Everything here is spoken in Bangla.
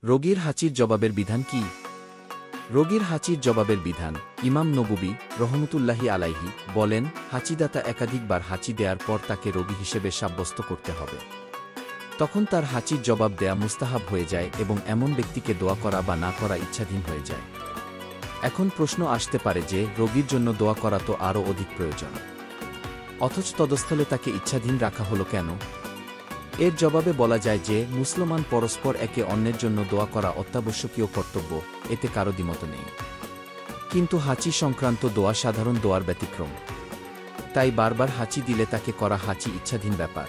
রোগীর হাঁচির জবাবের বিধান কি? রোগীর হাঁচির জবাবের বিধান। ইমাম নববী রহমতুল্লাহি আলাইহি বলেন, হাঁচিদাতা একাধিকবার হাঁচি দেওয়ার পর তাকে রোগী হিসেবে সাব্যস্ত করতে হবে। তখন তার হাঁচির জবাব দেয়া মুস্তাহাব হয়ে যায় এবং এমন ব্যক্তিকে দোয়া করা বা না করা ইচ্ছাধীন হয়ে যায়। এখন প্রশ্ন আসতে পারে যে, রোগীর জন্য দোয়া করা তো আরও অধিক প্রয়োজন, অথচ তদস্থলে তাকে ইচ্ছাধীন রাখা হলো কেন? এর জবাবে বলা যায় যে, মুসলমান পরস্পর একে অন্যের জন্য দোয়া করা অত্যাবশ্যকীয় কর্তব্য, এতে কারো দ্বিমত নেই। কিন্তু হাঁচি সংক্রান্ত দোয়া সাধারণ দোয়ার ব্যতিক্রম। তাই বারবার হাঁচি দিলে তাকে করা হাঁচি ইচ্ছাধীন ব্যাপার।